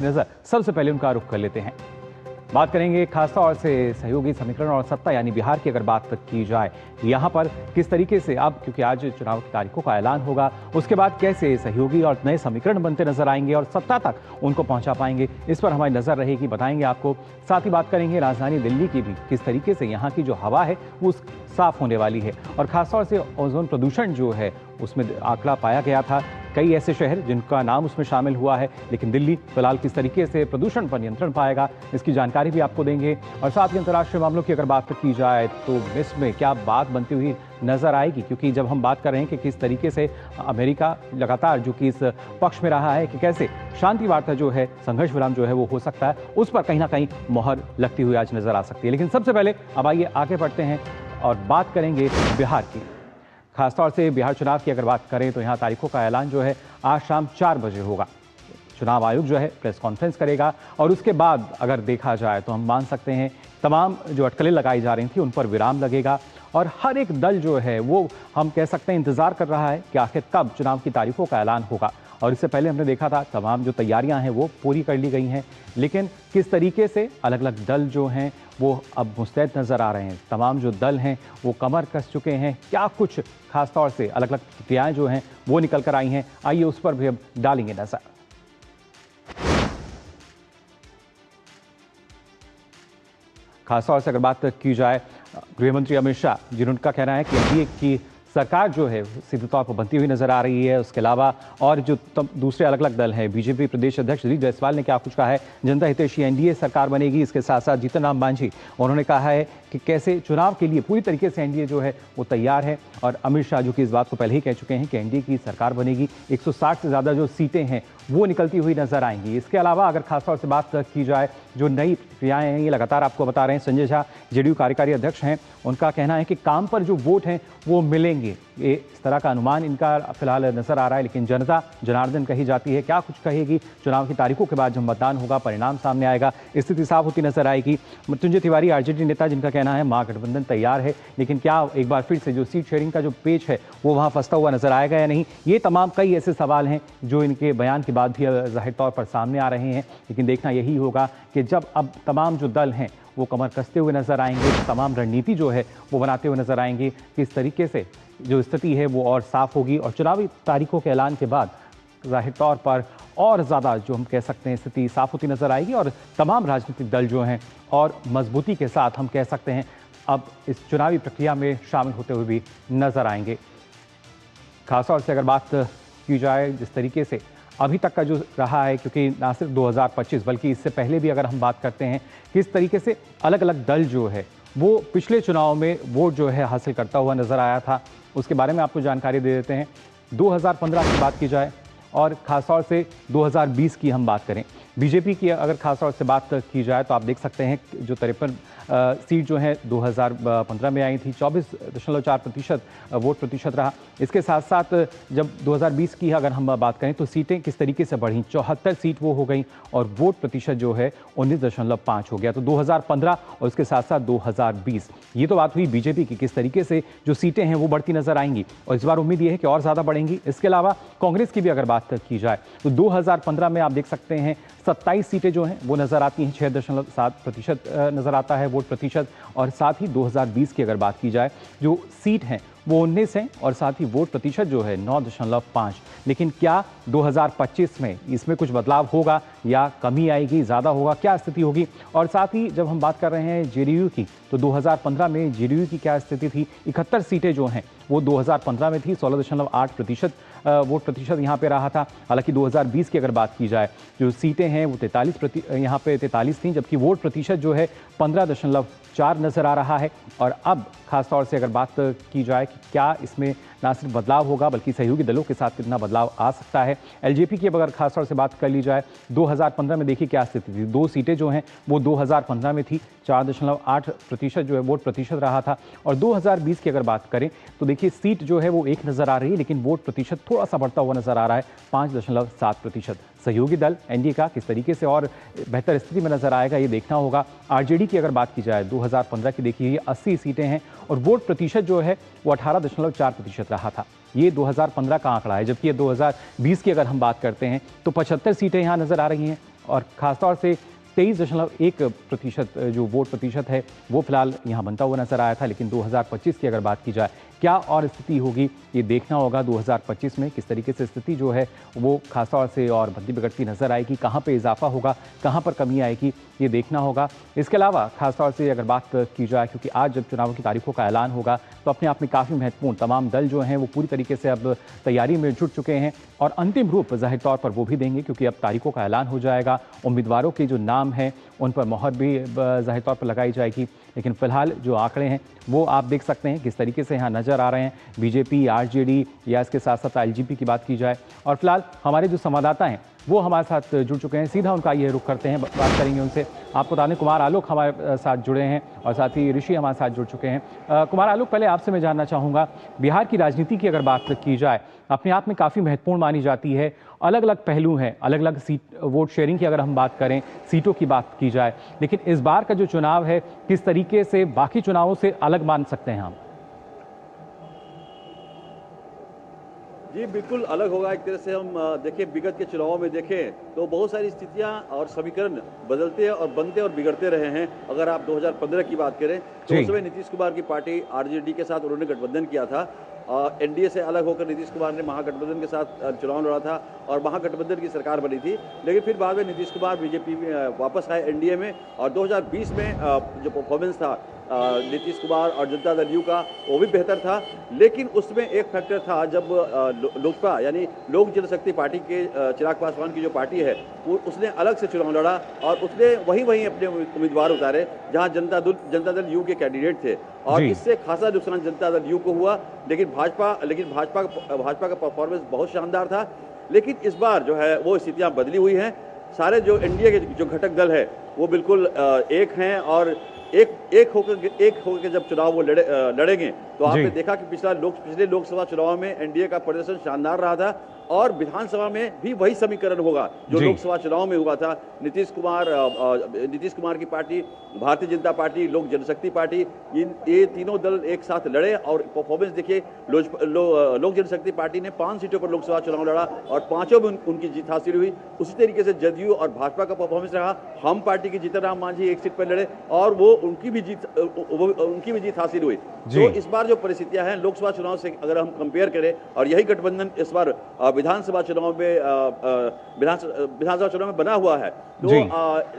नजर सबसे पहले उनका रुख कर लेते हैं। बात करेंगे खासतौर से सहयोगी समीकरण और सत्ता यानी बिहार की अगर बात की जाए, यहाँ पर किस तरीके से अब क्योंकि आज चुनाव की तारीखों का ऐलान होगा, उसके बाद कैसे सहयोगी और नए समीकरण बनते नजर आएंगे और सत्ता तक उनको पहुंचा पाएंगे, इस पर हमारी नजर रहेगी, बताएंगे आपको। साथ ही बात करेंगे राजधानी दिल्ली की भी, किस तरीके से यहाँ की जो हवा है वो साफ होने वाली है और खासतौर से ओजोन प्रदूषण जो है उसमें आंकड़ा पाया गया था। कई ऐसे शहर जिनका नाम उसमें शामिल हुआ है, लेकिन दिल्ली फिलहाल किस तरीके से प्रदूषण पर नियंत्रण पाएगा, इसकी जानकारी भी आपको देंगे। और साथ ही अंतर्राष्ट्रीय मामलों की अगर बात की जाए तो मिस्र में क्या बात बनती हुई नजर आएगी, क्योंकि जब हम बात कर रहे हैं कि किस तरीके से अमेरिका लगातार जो कि इस पक्ष में रहा है कि कैसे शांति वार्ता जो है, संघर्ष विराम जो है वो हो सकता है, उस पर कहीं ना कहीं मोहर लगती हुई आज नजर आ सकती है। लेकिन सबसे पहले अब आइए आगे बढ़ते हैं और बात करेंगे बिहार की। खासतौर से बिहार चुनाव की अगर बात करें तो यहाँ तारीखों का ऐलान जो है आज शाम 4 बजे होगा। चुनाव आयोग जो है प्रेस कॉन्फ्रेंस करेगा और उसके बाद अगर देखा जाए तो हम मान सकते हैं तमाम जो अटकलें लगाई जा रही थी उन पर विराम लगेगा और हर एक दल जो है वो हम कह सकते हैं इंतजार कर रहा है कि आखिर कब चुनाव की तारीखों का ऐलान होगा। और इससे पहले हमने देखा था तमाम जो तैयारियां हैं वो पूरी कर ली गई हैं, लेकिन किस तरीके से अलग अलग दल जो हैं वो अब मुस्तैद नज़र आ रहे हैं। तमाम जो दल हैं वो कमर कस चुके हैं, क्या कुछ खासतौर से अलग अलग प्रतिक्रियाएं जो हैं वो निकल कर आई हैं, आइए उस पर भी अब डालेंगे नजर। खासतौर से अगर बात की जाए गृह मंत्री अमित शाह, जिनका कहना है कि एनडीए की सरकार जो है सीधे तौर पर बनती हुई नजर आ रही है। उसके अलावा और जो दूसरे अलग अलग दल हैं, बीजेपी प्रदेश अध्यक्ष रणदीप जायसवाल ने क्या कुछ कहा है, जनता हितैषी एनडीए सरकार बनेगी। इसके साथ साथ जीतन राम मांझी उन्होंने कहा है कि कैसे चुनाव के लिए पूरी तरीके से एनडीए जो है वो तैयार है। और अमित शाह जो कि इस बात को पहले ही कह चुके हैं कि एनडीए की सरकार बनेगी, 160 से ज़्यादा जो सीटें हैं वो निकलती हुई नजर आएंगी। इसके अलावा अगर खासतौर से बात की जाए जो नई क्रियाएं हैं, ये लगातार आपको बता रहे हैं संजय झा जेडीयू कार्यकारी अध्यक्ष हैं, उनका कहना है कि काम पर जो वोट हैं वो मिलेंगे, ये इस तरह का अनुमान इनका फिलहाल नजर आ रहा है। लेकिन जनता जनार्दन कही जाती है, क्या कुछ कहेगी चुनाव की तारीखों के बाद जब मतदान होगा, परिणाम सामने आएगा, स्थिति साफ होती नजर आएगी। मृत्युंजय तिवारी आरजेडी नेता, जिनका कहना है महागठबंधन तैयार है, लेकिन क्या एक बार फिर से जो सीट शेयरिंग का जो पेच है वो वहां फंसता हुआ नजर आएगा या नहीं, ये तमाम कई ऐसे सवाल हैं जो इनके बयान के बाद भी जाहिर तौर पर सामने आ रहे हैं। लेकिन देखना यही होगा कि जब अब तमाम जो दल हैं वो कमर कसते हुए नजर आएंगे, तमाम रणनीति जो है वो बनाते हुए नजर आएंगे, किस तरीके से जो स्थिति है वो और साफ होगी। और चुनावी तारीखों के ऐलान के बाद जाहिर तौर पर और ज़्यादा जो हम कह सकते हैं स्थिति साफ होती नजर आएगी और तमाम राजनीतिक दल जो हैं और मजबूती के साथ हम कह सकते हैं अब इस चुनावी प्रक्रिया में शामिल होते हुए भी नजर आएंगे। खासतौर से अगर बात की जाए जिस तरीके से अभी तक का जो रहा है, क्योंकि ना सिर्फ 2025 बल्कि इससे पहले भी अगर हम बात करते हैं किस तरीके से अलग अलग दल जो है वो पिछले चुनाव में वोट जो है हासिल करता हुआ नजर आया था, उसके बारे में आपको जानकारी दे देते हैं। 2015 की बात की जाए और ख़ासतौर से 2020 की हम बात करें, बीजेपी की अगर खासतौर से बात की जाए तो आप देख सकते हैं जो 53 सीट जो है 2015 में आई थी, 24.4% वोट प्रतिशत रहा। इसके साथ साथ जब 2020 की अगर हम बात करें तो सीटें किस तरीके से बढ़ी, 74 सीट वो हो गई और वोट प्रतिशत जो है 19.5 हो गया। तो 2015 और उसके साथ साथ 2020, ये तो बात हुई बीजेपी की, किस तरीके से जो सीटें हैं वो बढ़ती नजर आएंगी और इस बार उम्मीद ये है कि और ज़्यादा बढ़ेंगी। इसके अलावा कांग्रेस की भी अगर बात की जाए तो 2015 में आप देख सकते हैं 27 सीटें जो हैं वो नज़र आती हैं, 6.7% नज़र आता है वोट प्रतिशत। और साथ ही 2020 की अगर बात की जाए जो सीट हैं वो 19 हैं और साथ ही वोट प्रतिशत जो है 9.5। लेकिन क्या 2025 में इसमें कुछ बदलाव होगा या कमी आएगी, ज़्यादा होगा, क्या स्थिति होगी? और साथ ही जब हम बात कर रहे हैं जेडीयू की तो 2015 में जेडीयू की क्या स्थिति थी, 71 सीटें जो हैं वो 2015 में थी, 16.8% वोट प्रतिशत यहाँ पे रहा था। हालांकि 2020 की अगर बात की जाए जो सीटें हैं वो 43 थी, जबकि वोट प्रतिशत जो है 15.4 नज़र आ रहा है। और अब खासतौर से अगर बात की जाए कि क्या इसमें ना सिर्फ बदलाव होगा बल्कि सहयोगी दलों के साथ कितना बदलाव आ सकता है। एलजेपी की अगर खासतौर से बात कर ली जाए 2015 में देखिए क्या स्थिति थी, 2 सीटें जो हैं वो 2015 में थी, 4.8% जो है वोट प्रतिशत रहा था। और 2020 की अगर बात करें तो देखिए सीट जो है वो 1 नज़र आ रही है, लेकिन वोट प्रतिशत थोड़ा सा बढ़ता हुआ नज़र आ रहा है, 5.7%। सहयोगी दल एनडीए का किस तरीके से और बेहतर स्थिति में नजर आएगा ये देखना होगा। आरजेडी की अगर बात की जाए 2015 की देखिए 80 सीटें हैं और वोट प्रतिशत जो है वो 18.4% रहा था, ये 2015 का आंकड़ा है। जबकि 2020 की अगर हम बात करते हैं तो 75 सीटें यहाँ नजर आ रही हैं और ख़ासतौर से 23.1% जो वोट प्रतिशत है वो फिलहाल यहाँ बनता हुआ नजर आया था। लेकिन 2025 की अगर बात की जाए, क्या और स्थिति होगी ये देखना होगा। 2025 में किस तरीके से स्थिति जो है वो खासतौर से और बनती बिगड़ती नजर आएगी, कहाँ पे इजाफा होगा, कहाँ पर कमी आएगी, ये देखना होगा। इसके अलावा खासतौर से अगर बात की जाए, क्योंकि आज जब चुनाव की तारीखों का ऐलान होगा तो अपने आप में काफ़ी महत्वपूर्ण तमाम दल जो हैं वो पूरी तरीके से अब तैयारी में जुट चुके हैं और अंतिम रूप जाहिर तौर पर वो भी देंगे, क्योंकि अब तारीखों का ऐलान हो जाएगा। उम्मीदवारों के जो नाम हैं उन पर मोहर भी जाहिर तौर पर लगाई जाएगी। लेकिन फिलहाल जो आंकड़े हैं वो आप देख सकते हैं किस तरीके से यहाँ नज़र आ रहे हैं। बीजेपी, आरजेडी या इसके साथ साथ एलजेपी की बात की जाए, और फिलहाल हमारे जो संवाददाता हैं वो हमारे साथ जुड़ चुके हैं, सीधा उनका ये रुख करते हैं, बात करेंगे उनसे। आपको बता दें कुमार आलोक हमारे साथ जुड़े हैं और साथ ही ऋषि हमारे साथ जुड़ चुके हैं। कुमार आलोक, पहले आपसे मैं जानना चाहूँगा, बिहार की राजनीति की अगर बात की जाए अपने आप में काफ़ी महत्वपूर्ण मानी जाती है। अलग अलग पहलू हैं, अलग अलग सीट वोट शेयरिंग की अगर हम बात करें, सीटों की बात की जाए, लेकिन इस बार का जो चुनाव है किस तरीके से बाकी चुनावों से अलग मान सकते हैं हम? जी बिल्कुल अलग होगा। एक तरह से हम देखें, विगत के चुनावों में देखें तो बहुत सारी स्थितियां और समीकरण बदलते और बनते और बिगड़ते रहे हैं। अगर आप 2015 की बात करें तो उस समय नीतीश कुमार की पार्टी आरजेडी के साथ उन्होंने गठबंधन किया था। एनडीए से अलग होकर नीतीश कुमार ने महागठबंधन के साथ चुनाव लड़ा था और महागठबंधन की सरकार बनी थी। लेकिन फिर बाद में नीतीश कुमार बीजेपी में वापस आए एनडीए में, और 2020 में जो परफॉर्मेंस था नीतीश कुमार और जनता दल यू का वो भी बेहतर था। लेकिन उसमें एक फैक्टर था, जब लोजपा यानी लोक जनशक्ति पार्टी के चिराग पासवान की जो पार्टी है वो उसने अलग से चुनाव लड़ा और उसने वहीं अपने उम्मीदवार उतारे जहां जनता दल यू के कैंडिडेट थे, और इससे खासा नुकसान जनता दल यू को हुआ। लेकिन भाजपा का परफॉर्मेंस बहुत शानदार था। लेकिन इस बार जो है वो स्थितियां बदली हुई हैं। सारे जो एनडीए के जो घटक दल है वो बिल्कुल एक हैं, और एक होकर जब चुनाव वो लड़ेंगे तो आपने देखा कि पिछले लोकसभा चुनाव में एनडीए का प्रदर्शन शानदार रहा था, और विधानसभा में भी वही समीकरण होगा जो लोकसभा चुनाव में हुआ था। नीतीश कुमार की पार्टी, भारतीय जनता पार्टी, लोक जनशक्ति पार्टी, ये तीनों दल एक साथ लड़े और परफॉर्मेंस देखिए। लोक जनशक्ति पार्टी ने 5 सीटों पर लोकसभा चुनाव लड़ा और 5 में उनकी जीत हासिल हुई। उसी तरीके से जदयू और भाजपा का परफॉर्मेंस रहा। हम पार्टी के जीतन राम मांझी 1 सीट पर लड़े और उनकी भी जीत हासिल हुई। तो इस बार जो परिस्थितियां हैं लोकसभा चुनाव से अगर हम कंपेयर करें, और यही गठबंधन इस बार विधानसभा चुनाव में बना हुआ है, तो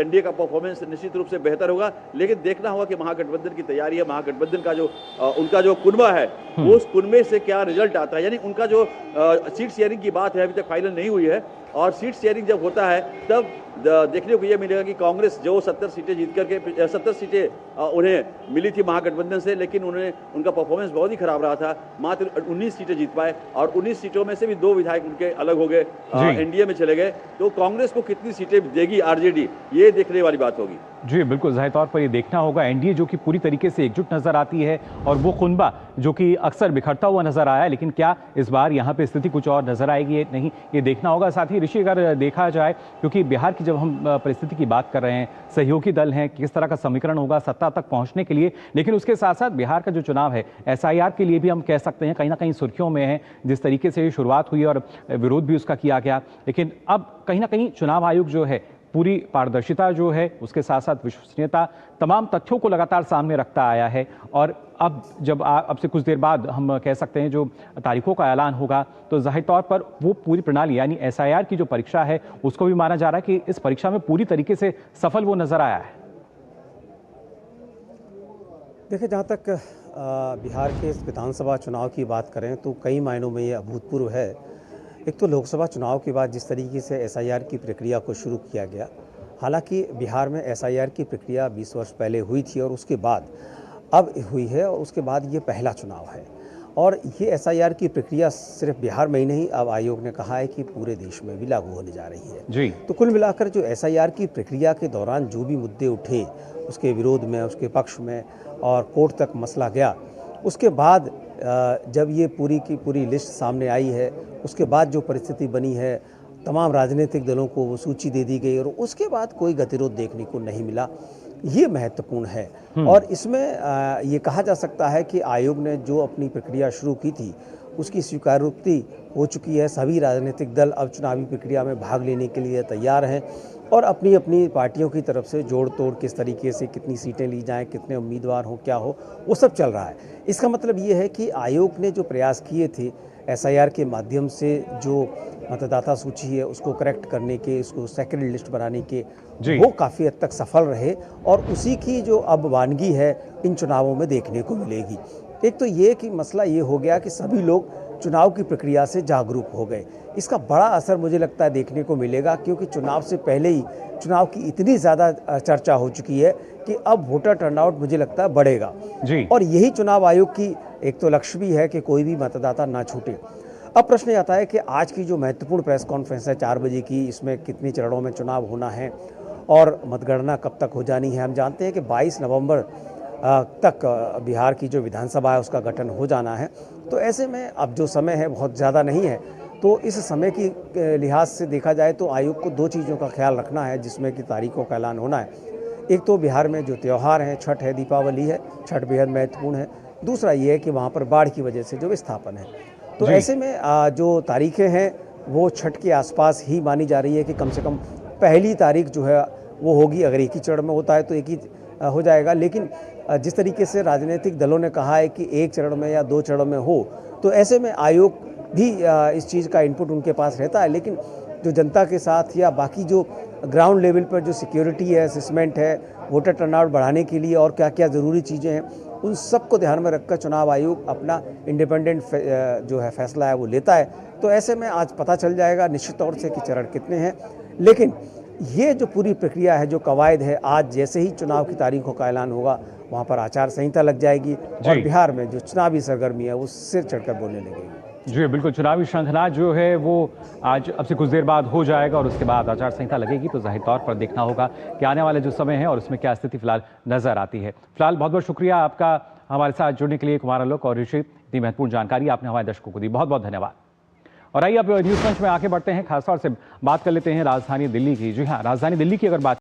एनडीए का परफॉर्मेंस निश्चित रूप से बेहतर होगा। लेकिन देखना होगा कि महागठबंधन की तैयारी है, महागठबंधन का जो उनका जो कुनबा है वो उस कुनबे से क्या रिजल्ट आता है। यानी उनका जो सीट शेयरिंग की बात है अभी तक फाइनल नहीं हुई है, और सीट शेयरिंग जब होता है तब देखने को ये मिलेगा कि कांग्रेस जो 70 सीटें जीत करके 70 सीटें उन्हें मिली थी महागठबंधन से, लेकिन उनका परफॉर्मेंस बहुत ही खराब रहा था। मात्र 19 सीटें जीत पाए और 19 सीटों में से भी 2 विधायक उनके अलग हो गए, एनडीए में चले गए। तो कांग्रेस को कितनी सीटें देगी आरजेडी, ये देखने वाली बात होगी। जी बिल्कुल, जाहिर तौर पर ये देखना होगा। एनडीए जो कि पूरी तरीके से एकजुट नजर आती है और वो खुनबा जो कि अक्सर बिखरता हुआ नजर आया है, लेकिन क्या इस बार यहाँ पे स्थिति कुछ और नजर आएगी नहीं, ये देखना होगा। साथ ही ऋषि, अगर देखा जाए क्योंकि बिहार की जब हम परिस्थिति की बात कर रहे हैं, सहयोगी दल हैं, किस तरह का समीकरण होगा सत्ता तक पहुंचने के लिए, लेकिन उसके साथ साथ बिहार का जो चुनाव है एसआईआर के लिए भी हम कह सकते हैं कहीं ना कहीं सुर्खियों में है। जिस तरीके से शुरुआत हुई और विरोध भी उसका किया गया, लेकिन अब कहीं ना कहीं चुनाव आयोग जो है पूरी पारदर्शिता जो है उसके साथ साथ विश्वसनीयता तमाम तथ्यों को लगातार सामने रखता आया है। और अब जब अब से कुछ देर बाद हम कह सकते हैं जो तारीखों का ऐलान होगा, तो जाहिर तौर पर वो पूरी प्रणाली यानी एसआईआर की जो परीक्षा है उसको भी माना जा रहा है कि इस परीक्षा में पूरी तरीके से सफल वो नजर आया है। देखिए, जहाँ तक बिहार के विधानसभा चुनाव की बात करें तो कई मायनों में ये अभूतपूर्व है। एक तो लोकसभा चुनाव के बाद जिस तरीके से एसआईआर की प्रक्रिया को शुरू किया गया, हालांकि बिहार में एसआईआर की प्रक्रिया 20 वर्ष पहले हुई थी और उसके बाद अब हुई है, और उसके बाद ये पहला चुनाव है। और ये एसआईआर की प्रक्रिया सिर्फ बिहार में ही नहीं, अब आयोग ने कहा है कि पूरे देश में भी लागू होने जा रही है। जी। तो कुल मिलाकर जो एसआईआर की प्रक्रिया के दौरान जो भी मुद्दे उठे उसके विरोध में, उसके पक्ष में और कोर्ट तक मसला गया, उसके बाद जब ये पूरी की पूरी लिस्ट सामने आई है, उसके बाद जो परिस्थिति बनी है, तमाम राजनीतिक दलों को वो सूची दे दी गई और उसके बाद कोई गतिरोध देखने को नहीं मिला, ये महत्वपूर्ण है। और इसमें ये कहा जा सकता है कि आयोग ने जो अपनी प्रक्रिया शुरू की थी उसकी स्वीकारोक्ति हो चुकी है। सभी राजनीतिक दल अब चुनावी प्रक्रिया में भाग लेने के लिए तैयार हैं। और अपनी अपनी पार्टियों की तरफ से जोड़ तोड़ किस तरीके से कितनी सीटें ली जाएं, कितने उम्मीदवार हो, क्या हो, वो सब चल रहा है। इसका मतलब ये है कि आयोग ने जो प्रयास किए थे एसआईआर के माध्यम से जो मतदाता सूची है उसको करेक्ट करने के, उसको सेकेंड लिस्ट बनाने के, वो काफ़ी हद तक सफल रहे और उसी की जो अब वानगी है इन चुनावों में देखने को मिलेगी। एक तो ये कि मसला ये हो गया कि सभी लोग चुनाव की प्रक्रिया से जागरूक हो गए। इसका बड़ा असर मुझे लगता है देखने को मिलेगा, क्योंकि चुनाव से पहले ही चुनाव की इतनी ज़्यादा चर्चा हो चुकी है कि अब वोटर टर्नआउट मुझे लगता है बढ़ेगा जी। और यही चुनाव आयोग की एक तो लक्ष्य भी है कि कोई भी मतदाता ना छूटे। अब प्रश्न ये आता है कि आज की जो महत्वपूर्ण प्रेस कॉन्फ्रेंस है 4 बजे की, इसमें कितनी चरणों में चुनाव होना है और मतगणना कब तक हो जानी है। हम जानते हैं कि 22 नवंबर तक बिहार की जो विधानसभा है उसका गठन हो जाना है। तो ऐसे में अब जो समय है बहुत ज़्यादा नहीं है, तो इस समय की लिहाज से देखा जाए तो आयोग को 2 चीज़ों का ख्याल रखना है जिसमें कि तारीखों का ऐलान होना है। एक तो बिहार में जो त्यौहार हैं, छठ है, दीपावली है, छठ बेहद महत्वपूर्ण है। दूसरा ये है कि वहाँ पर बाढ़ की वजह से जो विस्थापन है, तो ऐसे में जो तारीखें हैं वो छठ के आसपास ही मानी जा रही है कि कम से कम पहली तारीख जो है वो होगी। अगर एक ही चरण में होता है तो एक ही हो जाएगा, लेकिन जिस तरीके से राजनीतिक दलों ने कहा है कि एक चरण में या 2 चरण में हो, तो ऐसे में आयोग भी इस चीज़ का इनपुट उनके पास रहता है। लेकिन जो जनता के साथ या बाकी जो ग्राउंड लेवल पर जो सिक्योरिटी है, असेसमेंट है, वोटर टर्नआउट बढ़ाने के लिए और क्या क्या ज़रूरी चीज़ें हैं, उन सबको ध्यान में रखकर चुनाव आयोग अपना इंडिपेंडेंट जो है फैसला है वो लेता है। तो ऐसे में आज पता चल जाएगा निश्चित तौर से कि चरण कितने हैं। लेकिन ये जो पूरी प्रक्रिया है, जो कवायद है, आज जैसे ही चुनाव की तारीखों का ऐलान होगा वहाँ पर आचार संहिता लग जाएगी और बिहार में जो चुनावी सरगर्मी है वो सिर चढ़कर बोलने लगेगी। जी बिल्कुल, चुनावी श्रृंखला जो है वो आज अब से कुछ देर बाद हो जाएगा और उसके बाद आचार संहिता लगेगी, तो जाहिर तौर पर देखना होगा कि आने वाले जो समय है और उसमें क्या स्थिति फिलहाल नजर आती है। फिलहाल बहुत बहुत शुक्रिया आपका हमारे साथ जुड़ने के लिए कुमार आलोक और ऋषि, इतनी महत्वपूर्ण जानकारी आपने हमारे दर्शकों को दी, बहुत बहुत धन्यवाद। और आइए अब न्यूज पंच में आगे बढ़ते हैं, खासतौर से बात कर लेते हैं राजधानी दिल्ली की। जी हाँ, राजधानी दिल्ली की अगर बात